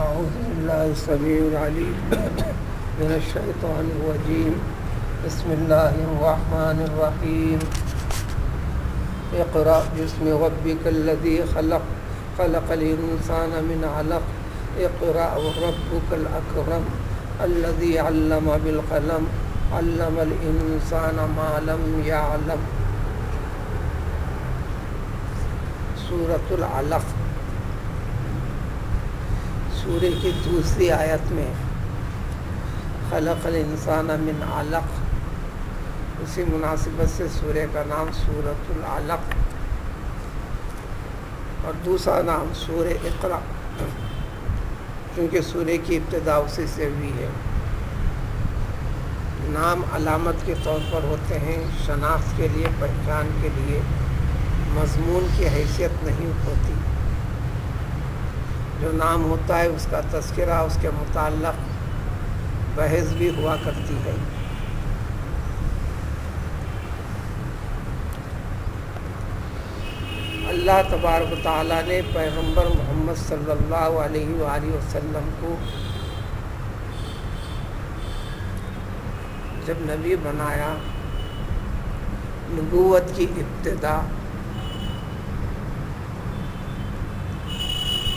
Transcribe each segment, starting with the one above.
أعوذ بالله السميع العليم من الشيطان الرجيم. بسم الله الرحمن الرحيم. اقرأ باسم ربك الذي خلق الإنسان من علق. اقرأ وربك الأكرم الذي علم بالقلم علم الإنسان ما لم يعلم. سورۃ العلق سورہ کی دوسری آیت میں خلق الانسان من علق، اسی مناسبت سے سورہ کا نام سورۃ العلق اور دوسرا نام سورہ اقرأ، کیونکہ سورہ کی ابتدا اسی سے ہوئی ہے۔ نام علامت کے طور پر ہوتے ہیں، شناخت کے لیے، پہچان کے لیے، مضمون کی حیثیت نہیں ہوتی۔ جو نام ہوتا ہے اس کا تذکرہ، اس کے متعلق بحث بھی ہوا کرتی ہے۔ اللہ تبارک و تعالیٰ نے پیغمبر محمد صلی اللہ علیہ وآلہ وسلم کو جب نبی بنایا، نبوت کی ابتدا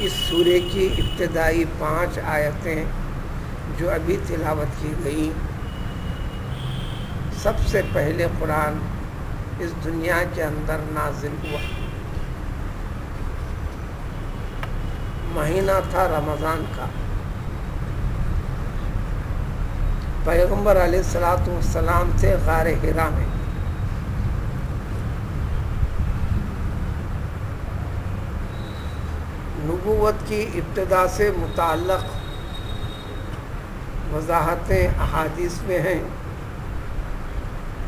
اس سورہ کی ابتدائی 5 آیتیں جو ابھی تلاوت کی گئی، سب سے پہلے قرآن اس دنیا کے اندر نازل ہوا۔ مہینہ تھا رمضان کا۔ پیغمبر علیہ السلام تھے غار حرا میں۔ نبوت کی ابتدا سے متعلق وضاحتیں احادیث میں ہیں۔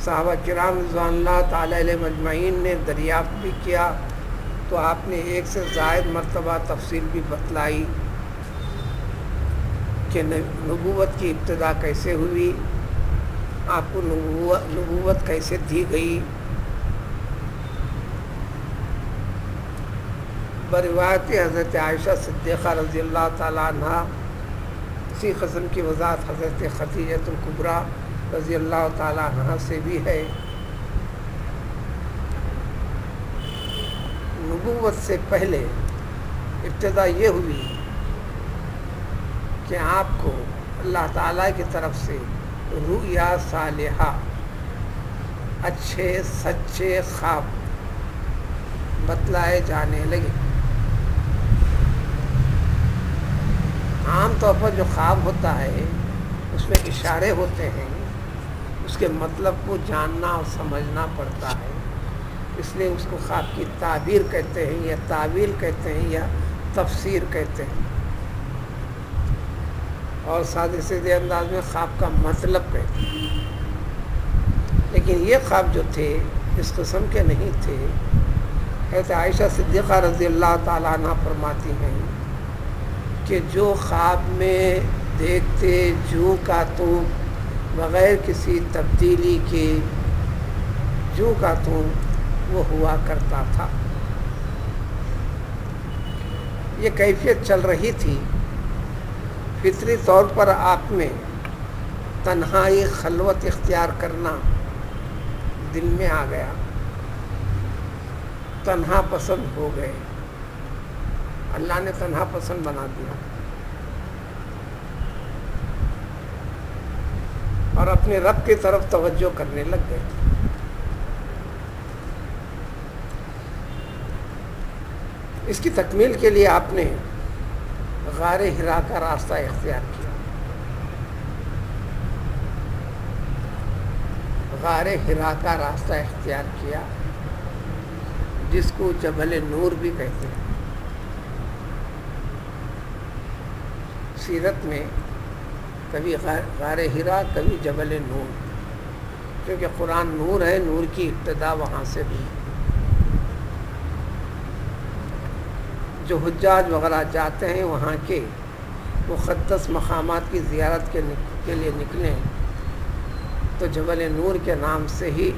صحابہ کرام رضوان اللہ تعالی علیہ مجمعین نے دریافت بھی کیا تو آپ نے 1 سے زائد مرتبہ تفصیل بھی بتلائی کہ نبوت کی ابتدا کیسے ہوئی، آپ کو نبوت کیسے دی گئی۔ بروایت حضرت عائشہ صدیقہ رضی اللہ تعالیٰ عنہ، اسی قسم کی وضاحت حضرت خدیجہ الکبریٰ رضی اللہ تعالیٰ عنہ سے بھی ہے۔ نبوت سے پہلے ابتدا یہ ہوئی کہ آپ کو اللہ تعالیٰ کی طرف سے رؤیا صالحہ، اچھے سچے خواب بتلائے جانے لگے۔ عام طور پر جو خواب ہوتا ہے اس میں اشارے ہوتے ہیں، اس کے مطلب کو جاننا اور سمجھنا پڑتا ہے، اس لیے اس کو خواب کی تعبیر کہتے ہیں یا تعویل کہتے ہیں یا تفسیر کہتے ہیں، اور سادے سیدھے انداز میں خواب کا مطلب کہتے ہیں۔ لیکن یہ خواب جو تھے اس قسم کے نہیں تھے۔ حضرت عائشہ صدیقہ رضی اللہ تعالیٰ عنہ فرماتی ہیں کہ جو خواب میں دیکھتے جو کا تو بغیر کسی تبدیلی کے جو کا تو وہ ہوا کرتا تھا۔ یہ کیفیت چل رہی تھی۔ فطری طور پر آپ میں تنہائی، خلوت اختیار کرنا دل میں آ گیا، تنہا پسند ہو گئے، اللہ نے تنہا پسند بنا دیا اور اپنے رب کی طرف توجہ کرنے لگ گئے۔ اس کی تکمیل کے لیے آپ نے غار حرا کا راستہ اختیار کیا۔ غار حرا کا راستہ اختیار کیا، جس کو جبل نور بھی کہتے ہیں۔ سیرت میں کبھی غار حرا، کبھی جبل نور، کیونکہ قرآن نور ہے، نور کی ابتدا وہاں سے ہوئی۔ جو حجاج وغیرہ جاتے ہیں وہاں کے مقدس مقامات کی زیارت کے لیے نکلیں تو جبل نور کے نام سے ہی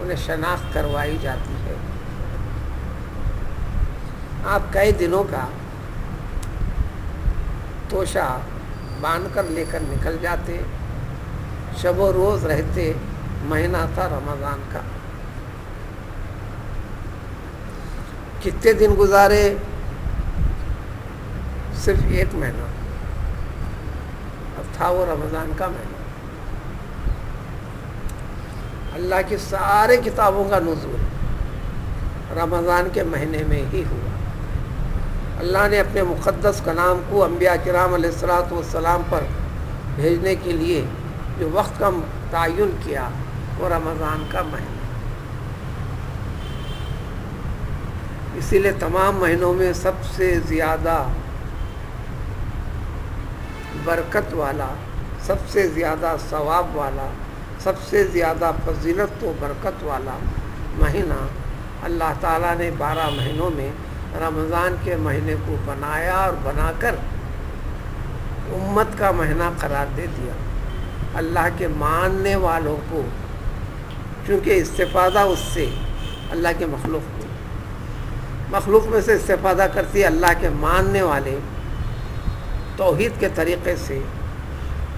انہیں شناخت کروائی جاتی ہے۔ آپ کئی دنوں کا توشہ باندھ کر لے کر نکل جاتے. شب و روز رہتے. مہینہ تھا رمضان کا. کتنے دن گزارے؟ صرف 1 مہینہ. اب تھا وہ رمضان کا مہینہ. اللہ کی سارے کتابوں کا نزول رمضان کے مہینے میں ہی ہوا. اللہ نے اپنے مقدس کلام کو انبیاء کرام علیہ الصلوۃ والسلام پر بھیجنے کے لیے جو وقت کا تعین کیا وہ رمضان کا مہینہ. اسی لیے تمام مہینوں میں سب سے زیادہ برکت والا، سب سے زیادہ ثواب والا، سب سے زیادہ فضیلت و برکت والا مہینہ اللہ تعالیٰ نے 12 مہینوں میں رمضان کے مہینے کو بنایا اور بنا کر امت کا مہینہ قرار دے دیا. اللہ کے ماننے والوں کو، چونکہ استفادہ اس سے اللہ کے مخلوق میں سے استفادہ کرتی ہے اللہ کے ماننے والے، توحید کے طریقے سے،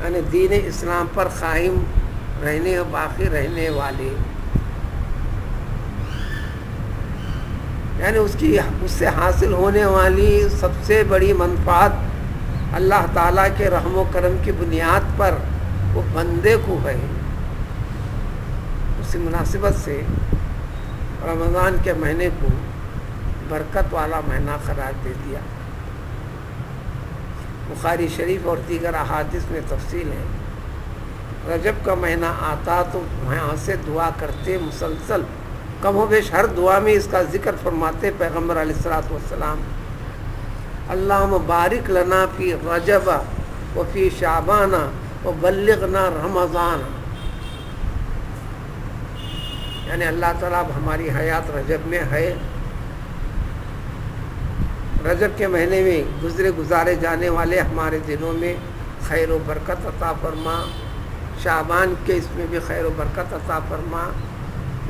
یعنی دین اسلام پر قائم رہنے اور باقی رہنے والے، یعنی اس سے حاصل ہونے والی سب سے بڑی منفعت اللہ تعالیٰ کے رحم و کرم کی بنیاد پر وہ بندے کو ہے. اسی مناسبت سے رمضان کے مہینے کو برکت والا مہینہ قرار دے دیا. بخاری شریف اور دیگر احادیث میں تفصیل ہے. رجب کا مہینہ آتا تو وہاں سے دعا کرتے مسلسل، کم و بیش ہر دعا میں اس کا ذکر فرماتے پیغمبر علیہ الصلوۃ والسلام. اللہم بارک لنا فی رجب و فی شعبان و بلغنا رمضان. یعنی اللہ تعالیٰ اب ہماری حیات رجب میں ہے، رجب کے مہینے میں گزارے جانے والے ہمارے دنوں میں خیر و برکت عطا فرما، شعبان کے اس میں بھی خیر و برکت عطا فرما.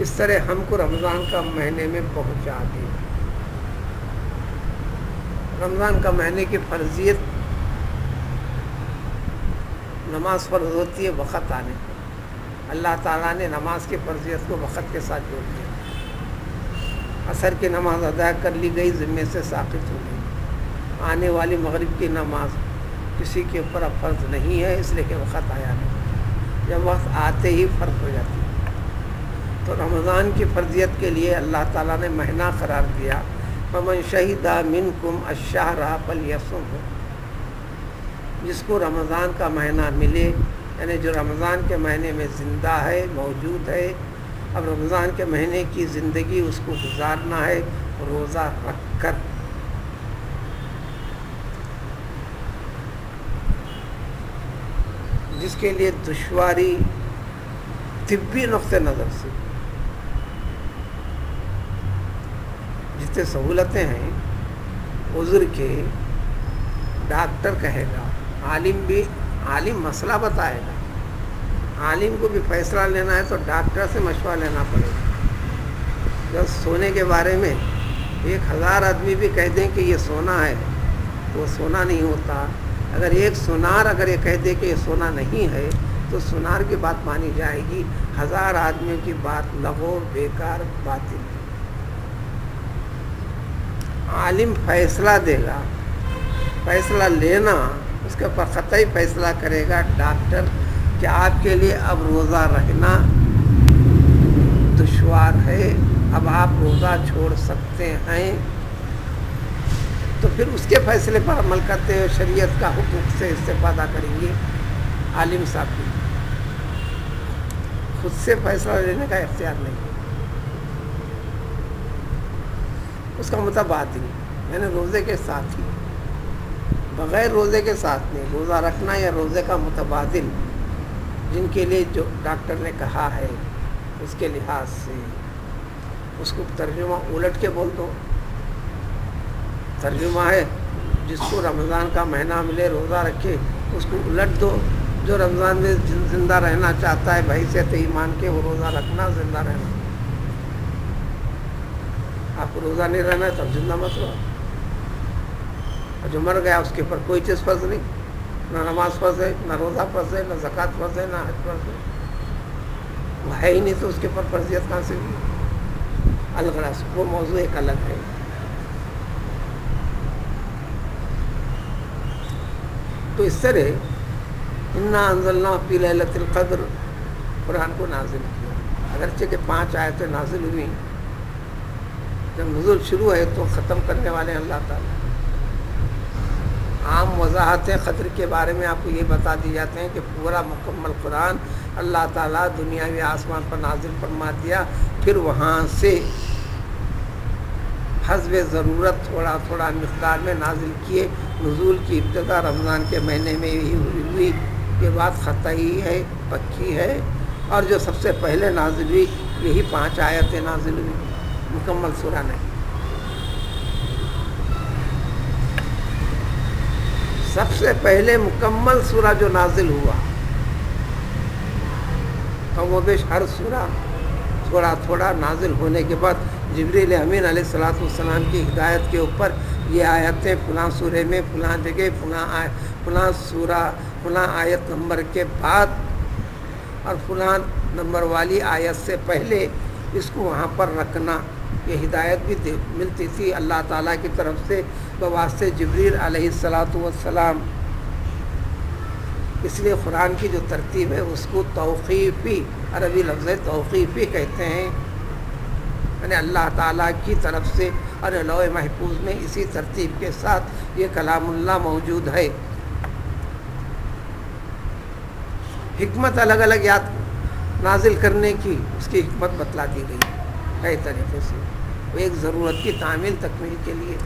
اس طرح ہم کو رمضان کا مہینے میں پہنچا دے. رمضان کا مہینے کی فرضیت، نماز فرض ہوتی ہے وقت آنے پر. اللہ تعالیٰ نے نماز کی فرضیت کو وقت کے ساتھ جوڑ دیا. عصر کی نماز ادا کر لی گئی، ذمے سے ساقط ہو گئی. آنے والی مغرب کی نماز کسی کے اوپر اب فرض نہیں ہے، اس لیے کہ وقت آیا نہیں. جب وقت آتے ہی فرض ہو جاتی ہے. تو رمضان کی فرضیت کے لیے اللہ تعالیٰ نے مہینہ قرار دیا. فمن شہد منکم الشہر فلیصمہ. جس کو رمضان کا مہینہ ملے، یعنی جو رمضان کے مہینے میں زندہ ہے، موجود ہے، اب رمضان کے مہینے کی زندگی اس کو گزارنا ہے روزہ رکھ کر. جس کے لیے دشواری طبی نقطہ نظر سے جتنے سہولتیں ہیں، عذر کے ڈاکٹر کہے گا، عالم مسئلہ بتائے گا. عالم کو بھی فیصلہ لینا ہے تو ڈاکٹر سے مشورہ لینا پڑے گا. جب سونے کے بارے میں 1000 آدمی بھی کہہ دیں کہ یہ سونا ہے تو وہ سونا نہیں ہوتا. اگر ایک سونار اگر یہ کہہ دے کہ یہ سونا نہیں ہے تو سونار کی بات مانی جائے گی. 1000 آدمیوں کی بات لغو، بیکار، باطل. عالم فیصلہ دے گا، فیصلہ لینا اس کے اوپر قطعی فیصلہ کرے گا ڈاکٹر کہ آپ کے لیے اب روزہ رہنا دشوار ہے، اب آپ روزہ چھوڑ سکتے ہیں. تو پھر اس کے فیصلے پر عمل کرتے ہوئے شریعت کا حقوق سے استفادہ کریں گے. عالم صاحب کی خود سے فیصلہ لینے کا اختیار نہیں، اس کا متبادل یعنی روزے کے ساتھ ہی، بغیر روزے کے ساتھ نہیں. روزہ رکھنا یا روزے کا متبادل جن کے لیے جو ڈاکٹر نے کہا ہے اس کے لحاظ سے اس کو ترجمہ الٹ کے بول دو. ترجمہ ہے جس کو رمضان کا مہینہ ملے روزہ رکھے، اس کو الٹ دو. جو رمضان میں زندہ رہنا چاہتا ہے بحیثیت ایمان کے، وہ روزہ رکھنا، زندہ رہنا. آپ کو روزہ نہیں رہنا ہے تو زندہ مت رہو. اور جو مر گیا اس کے اوپر کوئی چیز فرض نہیں، نہ نماز فرض ہے، نہ روزہ فرض ہے، نہ زکوٰۃ فرض ہے، نہ حج فرض ہے، وہ ہے ہی نہیں تو اس کے اوپر فرضیت کہاں سے ہوئی؟ الغرض وہ موضوع ایک الگ ہے۔ تو اس طرح انا انزلنا فی لیلۃ القدر قرآن کو نازل کیا، اگرچہ کہ 5 آیتیں نازل ہوئی، جب نزول شروع ہے تو ختم کرنے والے ہیں اللہ تعالیٰ۔ عام وضاحتیں قدر کے بارے میں آپ کو یہ بتا دی جاتے ہیں کہ پورا مکمل قرآن اللہ تعالیٰ دنیاوی آسمان پر نازل فرما دیا، پھر وہاں سے حسب ضرورت تھوڑا تھوڑا مقدار میں نازل کیے۔ نزول کی ابتدا رمضان کے مہینے میں ہی ہوئی، یہ بات قطعی ہے، پکی ہے، اور جو سب سے پہلے نازل ہوئی یہی 5 آیتیں نازل ہوئی، مکمل سورہ نہیں۔ سب سے پہلے مکمل سورہ جو نازل ہوا، کم و بیش ہر سورہ تھوڑا تھوڑا نازل ہونے کے بعد جبریل امین علیہ الصلوۃ والسلام کی ہدایت کے اوپر یہ آیتیں فلاں سورے میں فلاں جگہ فلاں سورہ فلاں آیت نمبر کے بعد اور فلاں نمبر والی آیت سے پہلے اس کو وہاں پر رکھنا، یہ ہدایت بھی ملتی تھی اللہ تعالیٰ کی طرف سے بواسطے جبریل علیہ الصلوۃ والسلام۔ اس لیے قرآن کی جو ترتیب ہے اس کو توقیفی، عربی لفظ توقیفی کہتے ہیں، یعنی اللہ تعالیٰ کی طرف سے، اور لوح محفوظ میں اسی ترتیب کے ساتھ یہ کلام اللہ موجود ہے۔ حکمت الگ الگ یاد نازل کرنے کی، اس کی حکمت بتلا دی گئی کئی طریقے سے، وہ ایک ضرورت کی تعمیل تکمیل کے لیے۔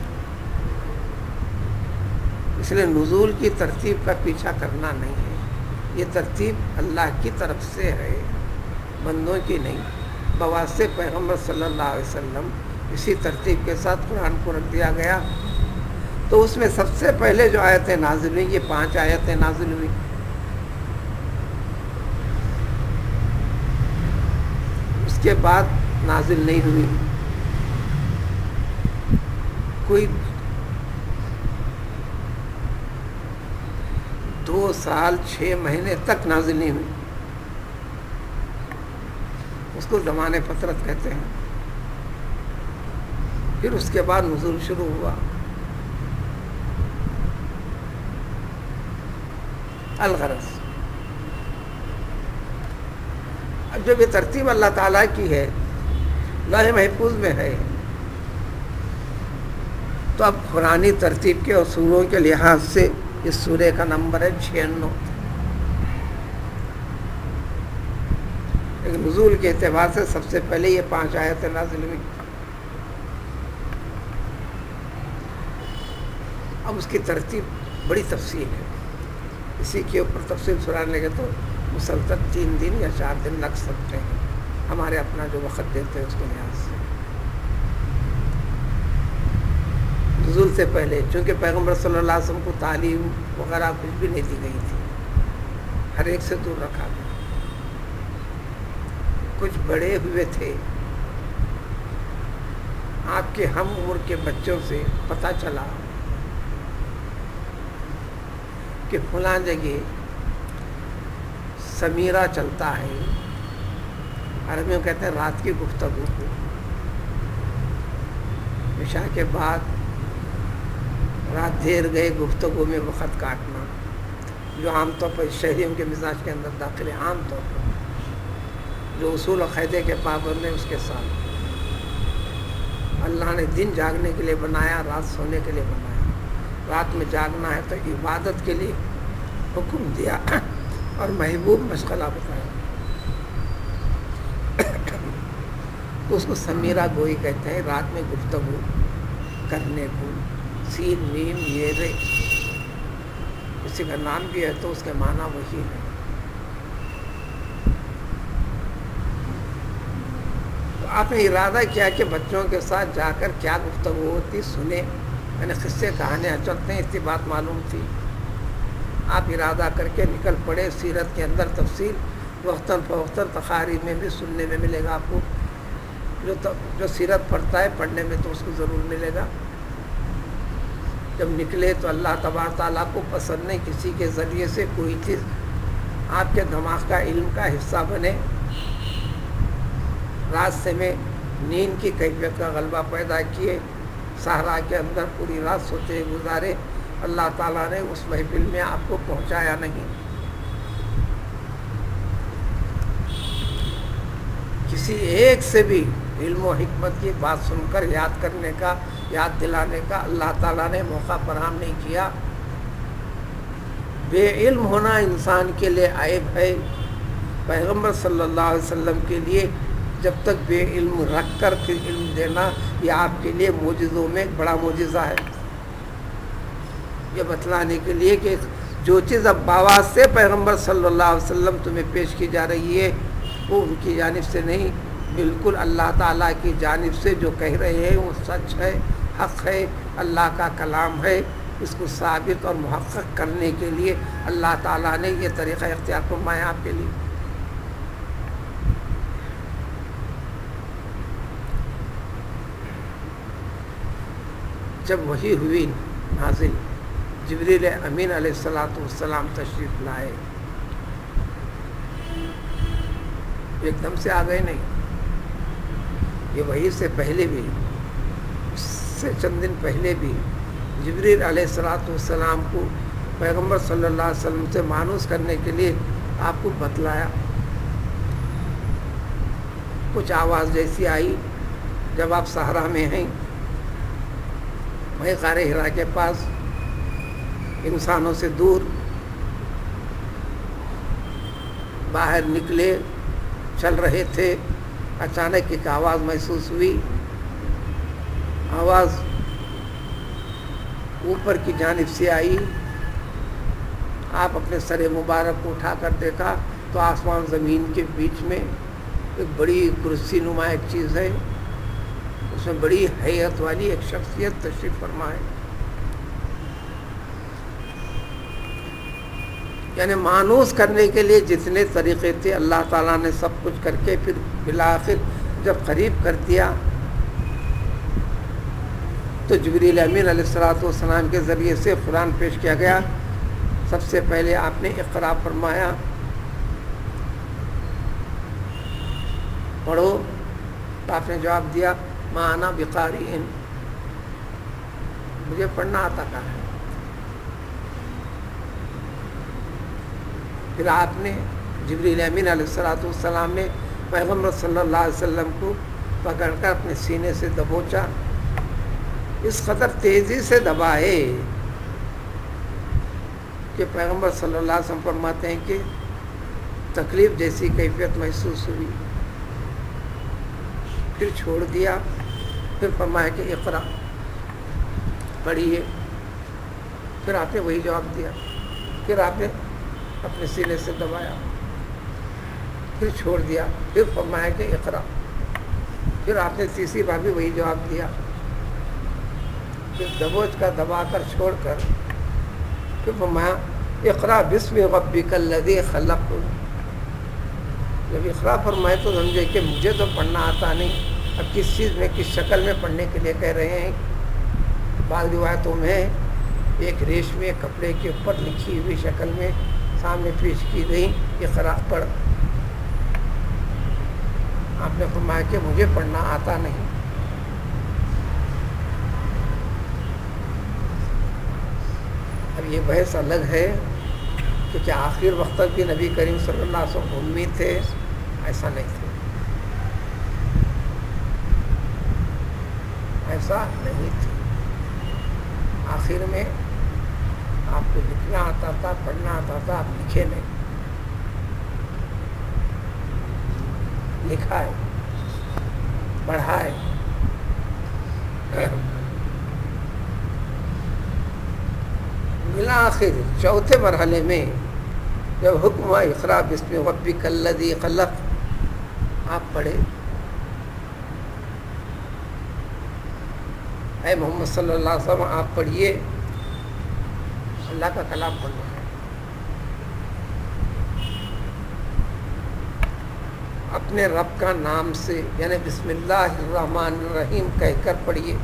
اس لیے نزول کی ترتیب کا پیچھا کرنا نہیں ہے، یہ ترتیب اللہ کی طرف سے ہے، بندوں کی نہیں۔ بواسطے پیغمبر صلی اللہ علیہ وسلم اسی ترتیب کے ساتھ قرآن کو رکھ دیا گیا۔ تو اس میں سب سے پہلے جو آیتیں نازل ہوئیں، یہ 5 آیتیں نازل ہوئیں۔ اس کے بعد نازل نہیں ہوئی، کوئی 2 سال 6 مہینے تک نازل نہیں ہوئی، اس کو زمان فترت کہتے ہیں۔ پھر اس کے بعد نزول شروع ہوا۔ الغرض اب جب یہ ترتیب اللہ تعالیٰ کی ہے، لوح محفوظ میں ہے، تو اب قرآنی ترتیب کے اصولوں کے لحاظ سے اس سورے کا نمبر ہے 96۔ لیکن نزول کے اعتبار سے سب سے پہلے یہ 5 آیتیں نازل ہوئی۔ اب اس کی ترتیب بڑی تفصیل ہے، اسی کے اوپر تفصیل سنانے لگے تو مسلسل 3 دن یا 4 دن لگ سکتے ہیں، ہمارے اپنا جو وقت دیتے ہیں اس کے لحاظ سے۔ نزول سے پہلے چونکہ پیغمبر صلی اللہ علیہ وسلم کو تعلیم وغیرہ کچھ بھی نہیں دی گئی تھی، ہر ایک سے دور رکھا گیا۔ کچھ بڑے ہوئے تھے، آپ کے ہم عمر کے بچوں سے پتہ چلا کہ فلاں جگہ سمیرہ چلتا ہے، عربی میں کہتے ہیں رات کی گفتگو کو، عشاء کے بعد رات دیر گئے گفتگو میں وقت کاٹنا، جو عام طور پر شہریوں کے مزاج کے اندر داخل ہے، عام طور پر جو اصول و قاعدے کے پابند ہیں اس کے ساتھ۔ اللہ نے دن جاگنے کے لیے بنایا، رات سونے کے لیے بنایا۔ رات میں جاگنا ہے تو عبادت کے لیے حکم دیا اور محبوب مشغلہ بتایا، تو اس کو سمیرہ گوئی کہتے ہیں، رات میں گفتگو کرنے کو، سین میم یہ رے، کسی کا نام بھی ہے تو اس کے معنی وہی ہے۔ تو آپ نے ارادہ کیا کہ بچوں کے ساتھ جا کر کیا گفتگو ہوتی سنیں، یعنی قصے کہانیاں چلتے ہیں، اتنی بات معلوم تھی۔ آپ ارادہ کر کے نکل پڑے، سیرت کے اندر تفصیل وقتاً فوقتاً تقاریر میں بھی سننے میں ملے گا آپ کو، جو سیرت پڑھتا ہے پڑھنے میں تو اس کو ضرور ملے گا۔ جب نکلے تو اللہ تبارک تعالیٰ کو پسند نہیں کسی کے ذریعے سے کوئی چیز آپ کے دماغ کا علم کا حصہ بنے، راستے میں نیند کی کیفیت کا غلبہ پیدا کیے، صحرا کے اندر پوری رات سوچے گزارے، اللہ تعالیٰ نے اس محفل میں آپ کو پہنچایا نہیں۔ کسی ایک سے بھی علم و حکمت کی بات سن کر یاد کرنے کا، یاد دلانے کا اللہ تعالیٰ نے موقع فراہم نہیں کیا۔ بے علم ہونا انسان کے لیے عیب ہے۔ پیغمبر صلی اللہ علیہ وسلم کے لیے جب تک بے علم رکھ کر پھر علم دینا، یہ آپ کے لیے معجزوں میں بڑا معجزہ ہے۔ یہ بتلانے کے لیے کہ جو چیز اب باواز سے پیغمبر صلی اللہ علیہ وسلم تمہیں پیش کی جا رہی ہے وہ ان کی جانب سے نہیں، بالکل اللہ تعالیٰ کی جانب سے جو کہہ رہے ہیں وہ سچ ہے، حق ہے، اللہ کا کلام ہے۔ اس کو ثابت اور محقق کرنے کے لیے اللہ تعالیٰ نے یہ طریقہ اختیار فرمایا آپ کے لیے۔ جب وحی ہوئی نازل، جبریل امین علیہ السلام تشریف لائے، ایک دم سے آ گئے نہیں، یہ وحی سے پہلے بھی، اس سے چند دن پہلے بھی جبریل علیہ السلام کو پیغمبر صلی اللہ علیہ وسلم سے مانوس کرنے کے لیے آپ کو بتلایا۔ کچھ آواز جیسی آئی جب آپ صحرا میں ہیں، وہیں غار حرا کے پاس انسانوں سے دور باہر نکلے، چل رہے تھے، اچانک ایک آواز محسوس ہوئی۔ آواز اوپر کی جانب سے آئی۔ آپ اپنے سر مبارک کو اٹھا کر دیکھا تو آسمان زمین کے بیچ میں ایک بڑی کرسی نما ایک چیز ہے، اس میں بڑی حیت والی ایک شخصیت تشریف فرما ہے۔ یعنی مانوس کرنے کے لیے جتنے طریقے تھے اللہ تعالیٰ نے سب کچھ کر کے پھر بالآخر جب قریب کر دیا تو جبریل امین علیہ السلام کے ذریعے سے قرآن پیش کیا گیا۔ سب سے پہلے آپ نے اقرا فرمایا، پڑھو، تو آپ نے جواب دیا ما انا بقارئ، مجھے پڑھنا آتا کہاں ہے۔ پھر آپ نے جبریل امین علیہ السلام نے پیغمبر صلی اللہ علیہ وسلم کو پکڑ کر اپنے سینے سے دبوچا، اس قدر تیزی سے دبائے کہ پیغمبر صلی اللہ علیہ وسلم فرماتے ہیں کہ تکلیف جیسی کیفیت محسوس ہوئی، پھر چھوڑ دیا، پھر فرمایا کہ اقرا، پڑھیے، پھر آپ نے وہی جواب دیا، پھر آپ نے اپنے سینے سے دبایا، پھر چھوڑ دیا، پھر فرمایا کہ اقرا، پھر آپ نے تیسری بار بھی وہی جواب دیا، پھر دبوچ کر دبا کر چھوڑ کر پھر فرمایا اقرا بسم ربک الذی خلق۔ جب اقرا فرمائے تو سمجھے کہ مجھے تو پڑھنا آتا نہیں، اب کس چیز میں، کس شکل میں پڑھنے کے لیے کہہ رہے ہیں۔ بعض روایتوں میں ایک ریشمی کپڑے کے اوپر لکھی ہوئی شکل میں سامنے پیش کی گئی، اقرا پڑھ۔ آپ نے فرمایا کہ مجھے پڑھنا آتا نہیں۔ اب یہ بحث الگ ہے کہ کیا آخر وقت تک بھی نبی کریم صلی اللہ علیہ وسلم امی تھے؟ ایسا نہیں تھے، ایسا نہیں تھے۔ آخر میں آپ کو لکھنا آتا تھا، پڑھنا آتا تھا، آپ لکھے نہیں، لکھا ہے، پڑھا ہے۔ بالآخر چوتھے مرحلے میں جب حکم ہوا اقرا بسم ربک الذی خلق، آپ پڑھے، اے محمد صلی اللہ علیہ وسلم آپ پڑھیے، اللہ کا کلام پڑھنا ہے، اپنے رب کا نام سے یعنی بسم اللہ الرحمن الرحیم کہہ کر پڑھیے۔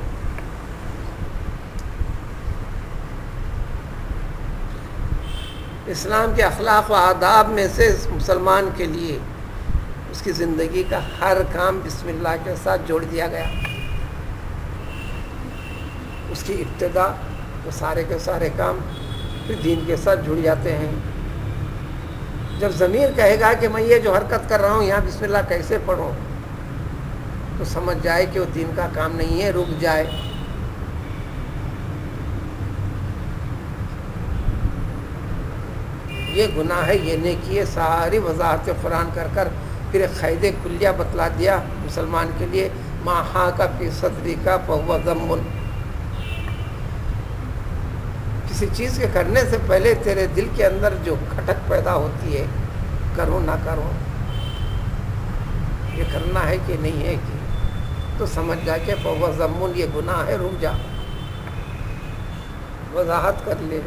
اسلام کے اخلاق و آداب میں سے مسلمان کے لیے اس کی زندگی کا ہر کام بسم اللہ کے ساتھ جوڑ دیا گیا. اس کی ابتدا تو سارے کے سارے کام پھر دین کے ساتھ جڑ جاتے ہیں. جب ضمیر کہے گا کہ میں یہ جو حرکت کر رہا ہوں یہاں بسم اللہ کیسے پڑھوں، تو سمجھ جائے کہ وہ دین کا کام نہیں ہے، رک جائے. یہ گناہ ہے، یہ نیکی ہے، ساری وضاحت قرآن کر کر پھر ایک قید کلیہ بتلا دیا مسلمان کے لیے. ما حاک فی صدری کا فہو ذم. کسی چیز کے کرنے سے پہلے تیرے دل کے اندر جو کھٹک پیدا ہوتی ہے، کروں نہ کروں، یہ کرنا ہے کہ نہیں ہے کہ، تو سمجھ جا کے فہو ذم، یہ گناہ ہے، رک جا، وضاحت کر لے.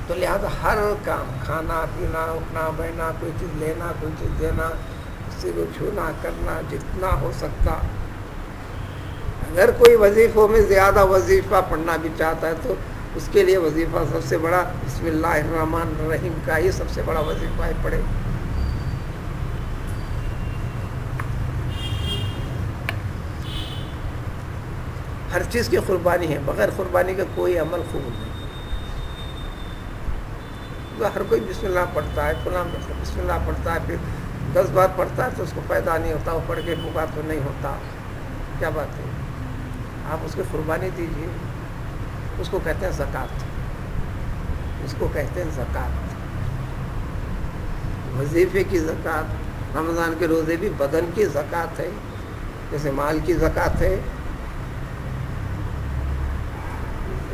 تو لہذا ہر کام، کھانا پینا، اٹھنا بیٹھنا، کوئی چیز لینا، کوئی چیز دینا، کسی کو چھونا کرنا، جتنا ہو سکتا. اگر کوئی وظیفوں میں زیادہ وظیفہ پڑھنا بھی چاہتا ہے تو اس کے لیے وظیفہ سب سے بڑا بسم اللہ الرحمن الرحیم کا ہی سب سے بڑا وظیفہ ہے، پڑھے. ہر چیز کی قربانی ہے، بغیر قربانی کا کوئی عمل قبول نہیں. ہر کوئی بسم اللہ پڑھتا ہے، فلاں بسم اللہ پڑھتا ہے، پھر 10 بار پڑھتا ہے تو اس کو پیدا نہیں ہوتا، وہ پڑھ کے پکار تو نہیں ہوتا. کیا بات ہے؟ آپ اس کی قربانی دیجیے. اس کو کہتے ہیں زکوٰۃ، اس کو کہتے ہیں زکوٰۃ. وظیفے کی زکوٰۃ، رمضان کے روزے بھی بدن کی زکوٰۃ ہے، جیسے مال کی زکوٰۃ ہے.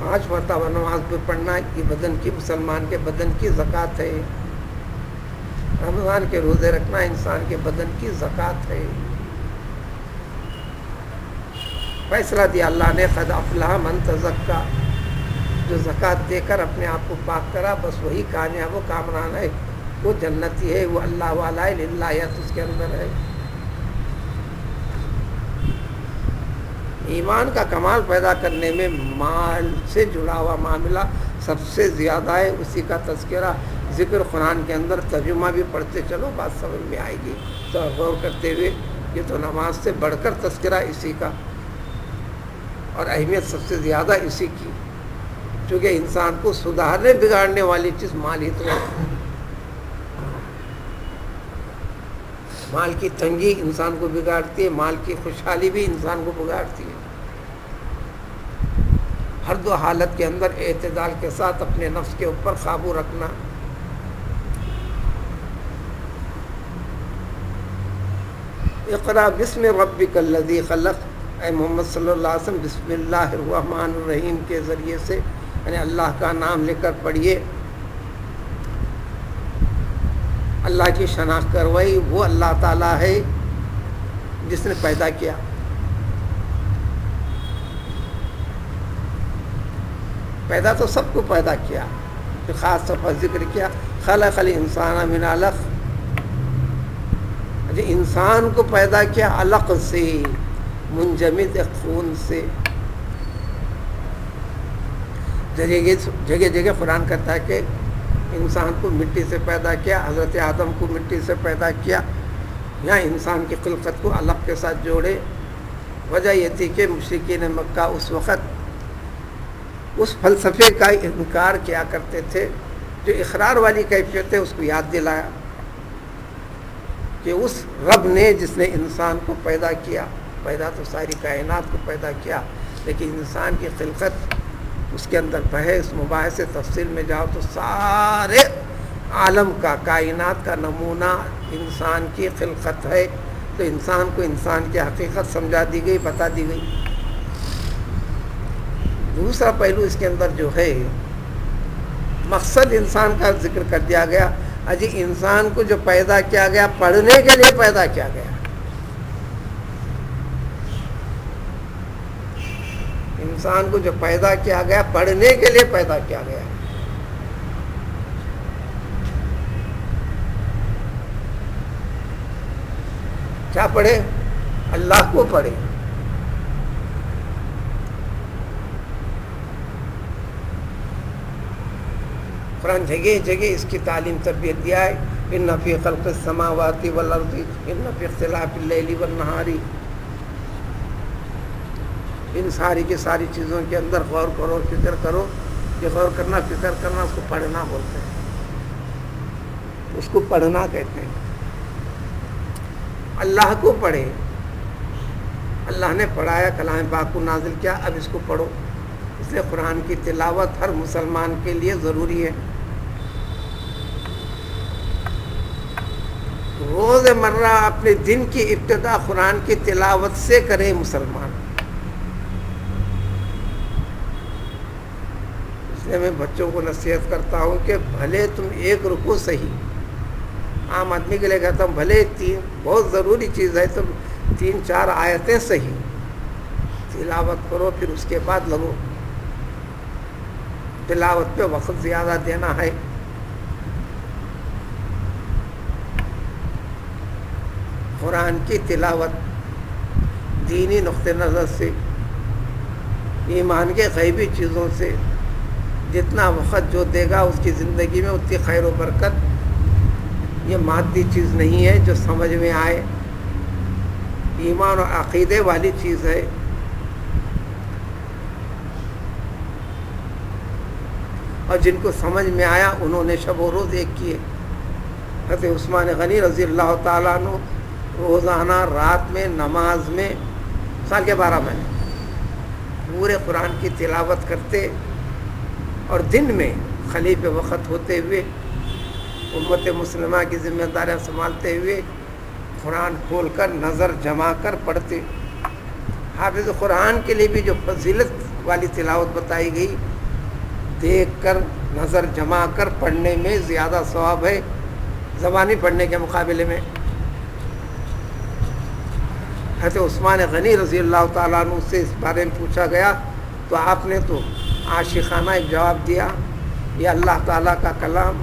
5 مرتبہ نماز پہ پڑھنا یہ بدن کی، مسلمان کے بدن کی زکوٰۃ ہے. رمضان کے روزے رکھنا انسان کے بدن کی زکوٰۃ ہے. فیصلہ دیا اللہ نے، قد افلح من تزکا، جو زکوٰۃ دے کر اپنے آپ کو پاک کرا بس وہی کامیاب و کامران ہے، وہ جنتی ہے، وہ اللہ والا ہے، للہیت اس کے اندر ہے. ایمان کا کمال پیدا کرنے میں مال سے جڑا ہوا معاملہ سب سے زیادہ ہے. اسی کا تذکرہ ذکر قرآن کے اندر، ترجمہ بھی پڑھتے چلو بات سمجھ میں آئے گی. تو غور کرتے ہوئے یہ تو نماز سے بڑھ کر تذکرہ اسی کا، اور اہمیت سب سے زیادہ اسی کی، چونکہ انسان کو سدھارنے بگاڑنے والی چیز مال ہی تو ہے. مال کی تنگی انسان کو بگاڑتی ہے، مال کی خوشحالی بھی انسان کو بگاڑتی ہے. ہر دو حالت کے اندر اعتدال کے ساتھ اپنے نفس کے اوپر قابو رکھنا. اقرا بسم ربک الذی خلق، اے محمد صلی اللہ علیہ وسلم بسم اللہ الرحمن الرحیم کے ذریعے سے، یعنی اللہ کا نام لے کر پڑھیے. اللہ کی شناخت کروائی، وہ اللہ تعالیٰ ہے جس نے پیدا کیا. پیدا تو سب کو پیدا کیا، پھر خاص طور پر ذکر کیا خلق الانسان من علق، انسان کو پیدا کیا علق سے، منجمد خون سے. جگہ جگہ قرآن کہتا ہے کہ انسان کو مٹی سے پیدا کیا، حضرت آدم کو مٹی سے پیدا کیا. یہاں انسان کی خلقت کو علق کے ساتھ جوڑے. وجہ یہ تھی کہ مشرکین مکہ اس وقت اس فلسفے کا انکار کیا کرتے تھے جو اقرار والی کیفیت ہے، اس کو یاد دلایا کہ اس رب نے جس نے انسان کو پیدا کیا، پیدا تو ساری کائنات کو پیدا کیا، لیکن انسان کی خلقت اس کے اندر بحث مباحث تفصیل میں جاؤ تو سارے عالم کا، کائنات کا نمونہ انسان کی خلقت ہے. تو انسان کو انسان کی حقیقت سمجھا دی گئی، بتا دی گئی. دوسرا پہلو اس کے اندر جو ہے مقصد انسان کا ذکر کر دیا گیا. اجی انسان کو جو پیدا کیا گیا پڑھنے کے لیے پیدا کیا گیا. انسان کو جو پیدا کیا گیا پڑھنے کے لیے پیدا کیا گیا. کیا پڑھے؟ اللہ کو پڑھے. قرآن جگہ جگہ اس کی تعلیم تربیت دیا ہے. ان فی خلق السماوات والارض ان فی اختلاف اللیل والنہار. ان ساری کی ساری چیزوں کے اندر غور کرو، فکر کرو. یہ غور کرنا، فکر کرنا، اس کو پڑھنا بولتے ہیں، اس کو پڑھنا کہتے ہیں. اللہ کو پڑھے، اللہ نے پڑھایا، کلام پاک کو نازل کیا، اب اس کو پڑھو. اس لیے قرآن کی تلاوت ہر مسلمان کے لیے ضروری ہے. روز مرہ اپنے دن کی ابتدا قرآن کی تلاوت سے کرے مسلمان. اس لیے میں بچوں کو نصیحت کرتا ہوں کہ بھلے تم ایک رکوع صحیح، عام آدمی کے لیے کہتا ہوں بھلے بہت ضروری چیز ہے تو 3-4 آیتیں صحیح تلاوت کرو، پھر اس کے بعد لگو. تلاوت پہ وقت زیادہ دینا ہے. قرآن کی تلاوت دینی نقطہ نظر سے، ایمان کے غیبی چیزوں سے جتنا وقت جو دے گا اس کی زندگی میں اتنی خیر و برکت. یہ مادی چیز نہیں ہے جو سمجھ میں آئے، ایمان اور عقیدے والی چیز ہے. اور جن کو سمجھ میں آیا انہوں نے شب و روز ایک کیے. حضرت عثمان غنی رضی اللہ تعالیٰ عنہ روزانہ رات میں نماز میں سال کے 12 مہینے پورے قرآن کی تلاوت کرتے، اور دن میں خلیفہ وقت ہوتے ہوئے امت مسلمہ کی ذمہ داریاں سنبھالتے ہوئے قرآن کھول کر نظر جما کر پڑھتے. حافظ قرآن کے لیے بھی جو فضیلت والی تلاوت بتائی گئی، دیکھ کر نظر جما کر پڑھنے میں زیادہ ثواب ہے زبانی پڑھنے کے مقابلے میں. حضرت عثمان غنی رضی اللہ تعالیٰ عنہ سے اس بارے میں پوچھا گیا تو آپ نے تو عاشقانہ ایک جواب دیا. یہ اللہ تعالیٰ کا کلام،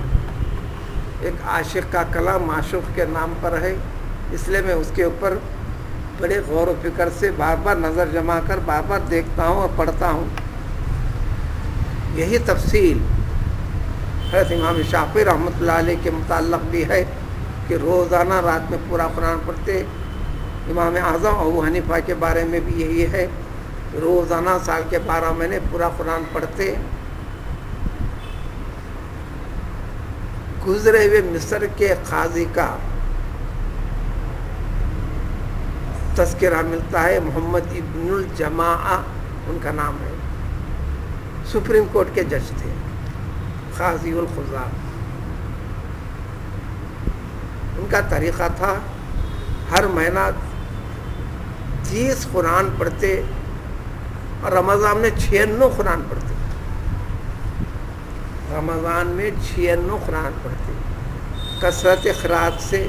ایک عاشق کا کلام معشوق کے نام پر ہے، اس لیے میں اس کے اوپر بڑے غور و فکر سے بار بار نظر جما کر بار بار دیکھتا ہوں اور پڑھتا ہوں. یہی تفصیل حضرت امام شافعی رحمۃ اللہ علیہ کے متعلق بھی ہے کہ روزانہ رات میں پورا قرآن پڑھتے. امام اعظم ابو حنیفہ کے بارے میں بھی یہی ہے، روزانہ سال کے 12 مہینے پورا قرآن پڑھتے. گزرے ہوئے مصر کے قاضی کا تذکرہ ملتا ہے، محمد ابن الجماع ان کا نام ہے. سپریم کورٹ کے جج تھے، قاضی القضاء. ان کا طریقہ تھا ہر مہینہ 30 قرآن پڑھتے اور رمضان میں 96 قرآن پڑھتے. رمضان میں 96 قرآن پڑھتے. کثرت قرات سے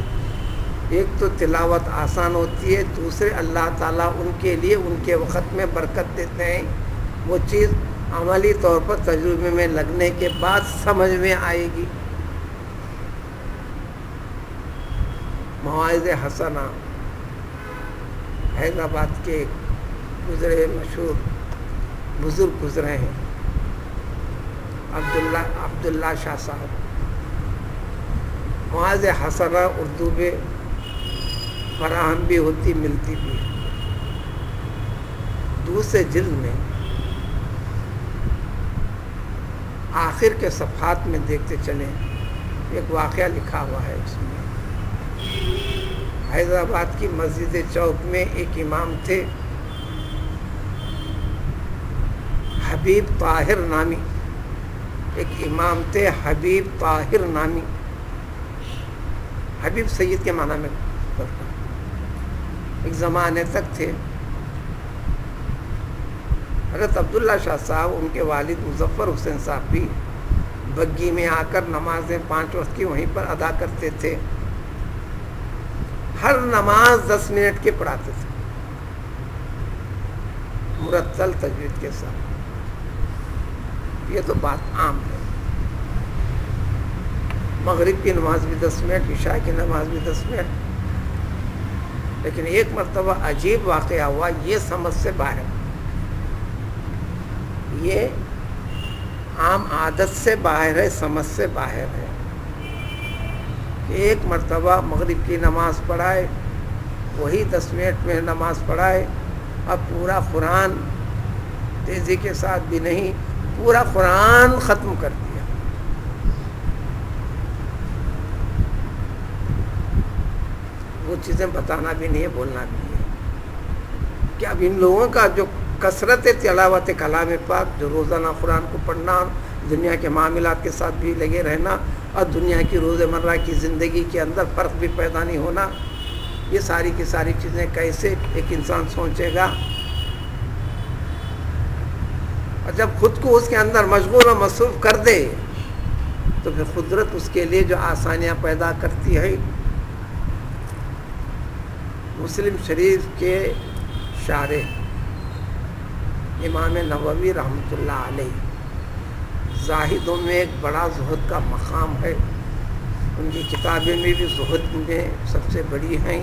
ایک تو تلاوت آسان ہوتی ہے، دوسرے اللہ تعالیٰ ان کے لیے ان کے وقت میں برکت دیتے ہیں. وہ چیز عملی طور پر تجربے میں لگنے کے بعد سمجھ میں آئے گی. مواعظ حسنہ حیدرآباد کے گزرے مشہور بزرگ گزرے ہیں، عبداللہ شاہ صاحب. مواعظ حسنہ اردو میں فراہم بھی ہوتی، ملتی بھی. دوسرے جلد میں آخر کے صفحات میں دیکھتے چلیں ایک واقعہ لکھا ہوا ہے. اس میں حیدرآباد کی مسجد چوک میں ایک امام تھے، حبیب طاہر نامی. ایک امام تھے حبیب طاہر نامی. حبیب سید کے معنی میں کرتا، ایک زمانے تک تھے. حضرت عبداللہ شاہ صاحب ان کے والد مظفر حسین صاحب بھی بگی میں آ کر نمازیں 5 وقت کی وہیں پر ادا کرتے تھے. ہر نماز 10 منٹ کے پڑھاتے تھے، مرتل تجوید کے ساتھ. یہ تو بات عام ہے. مغرب کی نماز بھی 10 منٹ، عشاء کی نماز بھی 10 منٹ. لیکن ایک مرتبہ عجیب واقعہ ہوا، یہ سمجھ سے باہر. یہ عام عادت سے باہر ہے، سمجھ سے باہر ہے کہ ایک مرتبہ مغرب کی نماز پڑھائے، وہی 10 منٹ میں نماز پڑھائے، اب پورا قرآن تیزی کے ساتھ بھی نہیں، پورا قرآن ختم کر دیا۔ وہ چیزیں بتانا بھی نہیں ہے، بولنا بھی نہیں ہے کہ اب ان لوگوں کا جو کثرت تلاوت کلام پاک، جو روزانہ قرآن کو پڑھنا، دنیا کے معاملات کے ساتھ بھی لگے رہنا، اور دنیا کی روزمرہ کی زندگی کے اندر فرق بھی پیدا نہیں ہونا، یہ ساری کی ساری چیزیں کیسے ایک انسان سوچے گا؟ اور جب خود کو اس کے اندر مشغول و مصروف کر دے تو پھر قدرت اس کے لیے جو آسانیاں پیدا کرتی ہے۔ مسلم شریف کے شارح امام نووی رحمۃ اللہ علیہ، زاہدوں میں ایک بڑا زہد کا مقام ہے، ان کی کتابیں میں بھی زہد میں سب سے بڑی ہیں۔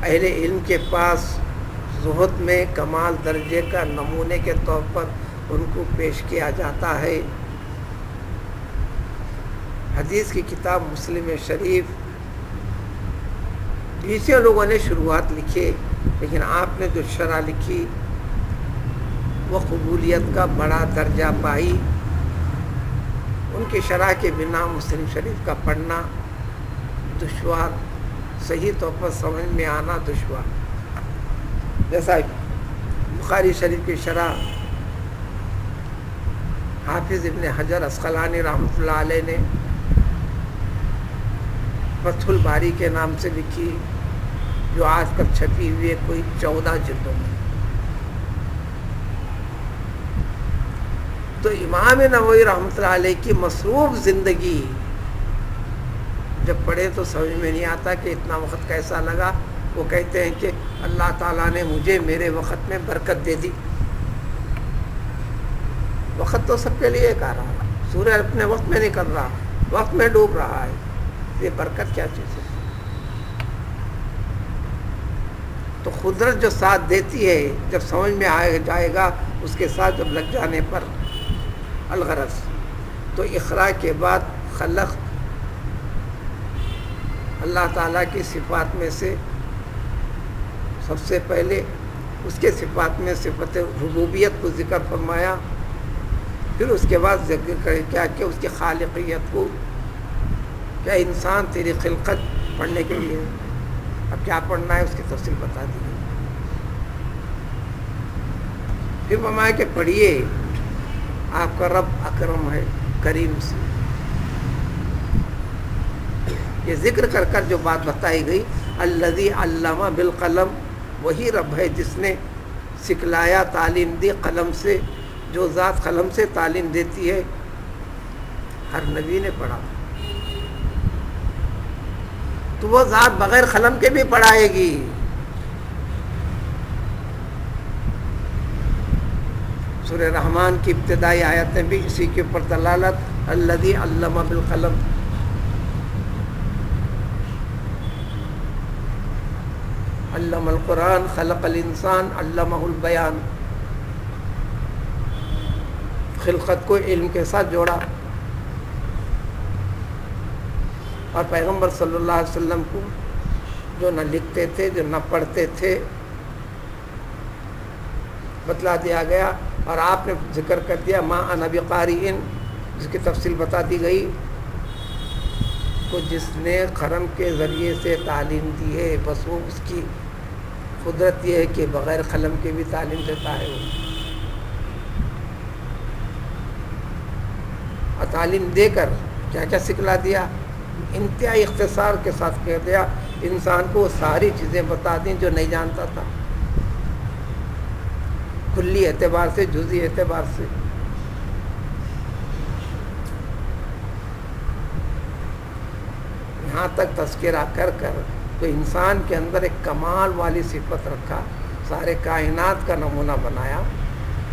اہل علم کے پاس زہد میں کمال درجے کا نمونے کے طور پر ان کو پیش کیا جاتا ہے۔ حدیث کی کتاب مسلم شریف 20 لوگوں نے شروعات لکھی، لیکن آپ نے جو شرح لکھی وہ قبولیت کا بڑا درجہ پائی۔ ان کی شرح کے بنا مسلم شریف کا پڑھنا دشوار، صحیح طور پر سمجھ میں آنا دشوار۔ جیسا بخاری شریف کی شرح حافظ ابن حجر عسقلانی رحمۃ اللہ علیہ نے فتح الباری کے نام سے لکھی، جو آج تک چھپی ہوئی ہے کوئی 14 جلدوں میں۔ تو امام نووی رحمۃ اللہ علیہ کی مصروف زندگی جب پڑھے تو سمجھ میں نہیں آتا کہ اتنا وقت کیسا لگا۔ وہ کہتے ہیں کہ اللہ تعالیٰ نے مجھے میرے وقت میں برکت دے دی۔ وقت تو سب کے لیے ایک آ رہا ہے، سورج اپنے وقت میں نہیں کر رہا، وقت میں ڈوب رہا ہے، یہ برکت کیا چیز ہے؟ تو قدرت جو ساتھ دیتی ہے، جب سمجھ میں جائے گا، اس کے ساتھ جب لگ جانے پر الغرض تو اقرا کے بعد خلق اللہ تعالیٰ کی صفات میں سے سب سے پہلے اس کے صفات میں صفت ربوبیت کو ذکر فرمایا، پھر اس کے بعد ذکر کیا کہ اس کی خالقیت کو، کیا انسان تیری خلقت پڑھنے کے لیے، اب کیا پڑھنا ہے اس کی تفصیل بتا دی گئی۔ پھر فرمایا کہ پڑھیے، آپ کا رب اکرم ہے، کریم سے۔ یہ ذکر کر کر جو بات بتائی گئی، الذی علم بالقلم، وہی رب ہے جس نے سکھلایا، تعلیم دی قلم سے۔ جو ذات قلم سے تعلیم دیتی ہے، ہر نبی نے پڑھا، تو وہ ذات بغیر قلم کے بھی پڑھائے گی۔ سورہ رحمان کی ابتدائی آیتیں بھی اسی کے اوپر دلالت، الذی علم بالقلم۔ علم القرآن، خلق الانسان، علمہ البیان۔ خلقت کو علم کے ساتھ جوڑا، اور پیغمبر صلی اللہ علیہ وسلم کو جو نہ لکھتے تھے، جو نہ پڑھتے تھے، بتلا دیا گیا، اور آپ نے ذکر کر دیا ما انا بقارئ، جس کی تفصیل بتا دی گئی۔ تو جس نے قلم کے ذریعے سے تعلیم دی ہے، بس وہ اس کی قدرت یہ ہے کہ بغیر قلم کے بھی تعلیم دیتا ہے وہ، اور تعلیم دے کر کیا کیا سکھلا دیا، انتہائی اختصار کے ساتھ کہہ دیا، انسان کو ساری چیزیں بتا دیں جو نہیں جانتا تھا، کلی اعتبار سے، جزئی اعتبار سے۔ یہاں تک تذکرہ کر کر تو انسان کے اندر ایک کمال والی صفت رکھا، سارے کائنات کا نمونہ بنایا،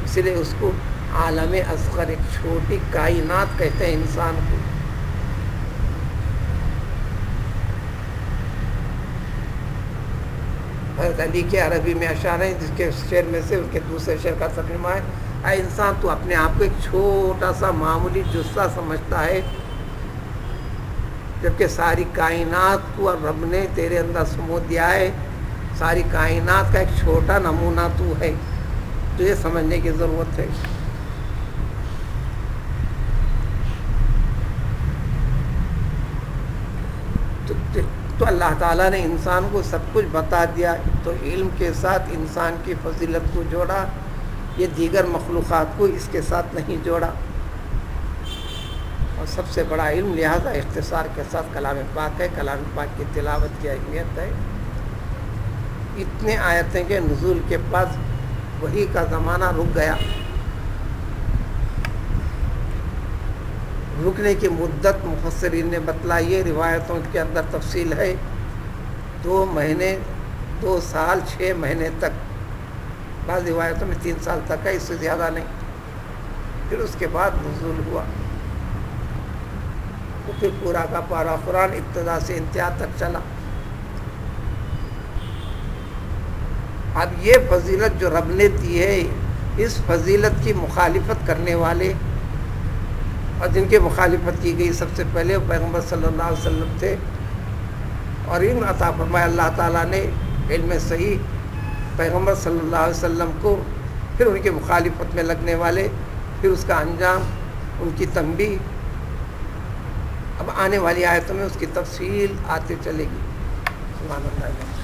اس لیے اس کو عالم اصغر، ایک چھوٹی کائنات کہتے ہیں انسان کو۔ حضرت علی کے عربی میں اشعار ہیں جس کے شعر میں سے ان کے دوسرے شعر کا ترجمہ ہے، اے انسان تو اپنے آپ کو ایک چھوٹا سا معمولی جزہ سمجھتا ہے، جبکہ ساری کائنات کو رب نے تیرے اندر سمو دیا ہے، ساری کائنات کا ایک چھوٹا نمونہ تو ہے، تو یہ سمجھنے کی ضرورت ہے۔ تو اللہ تعالیٰ نے انسان کو سب کچھ بتا دیا، تو علم کے ساتھ انسان کی فضیلت کو جوڑا، یہ دیگر مخلوقات کو اس کے ساتھ نہیں جوڑا۔ اور سب سے بڑا علم لہذا اختصار کے ساتھ کلام پاک ہے، کلام پاک کی تلاوت کی اہمیت ہے۔ اتنے آیتیں کے نزول کے بعد وحی کا زمانہ رک گیا، رکنے کی مدت مفسرین نے بتلائی ہے، روایتوں کے اندر تفصیل ہے، 2 مہینے 2 سال 6 مہینے تک، بعض روایتوں میں 3 سال تک ہے، اس سے زیادہ نہیں۔ پھر اس کے بعد نزول ہوا، تو پھر پورا کا پارا قرآن ابتدا سے انتہا تک چلا۔ اب یہ فضیلت جو رب نے دی ہے، اس فضیلت کی مخالفت کرنے والے اور جن کی مخالفت کی گئی سب سے پہلے پیغمبر صلی اللہ علیہ وسلم تھے، اور علم عطا فرمایا اللہ تعالیٰ نے علم صحیح پیغمبر صلی اللہ علیہ وسلم کو، پھر ان کی مخالفت میں لگنے والے، پھر اس کا انجام، ان کی تنبیہ۔ اب آنے والی آیتوں میں اس کی تفصیل آتے چلے گی۔ سبحان اللہ۔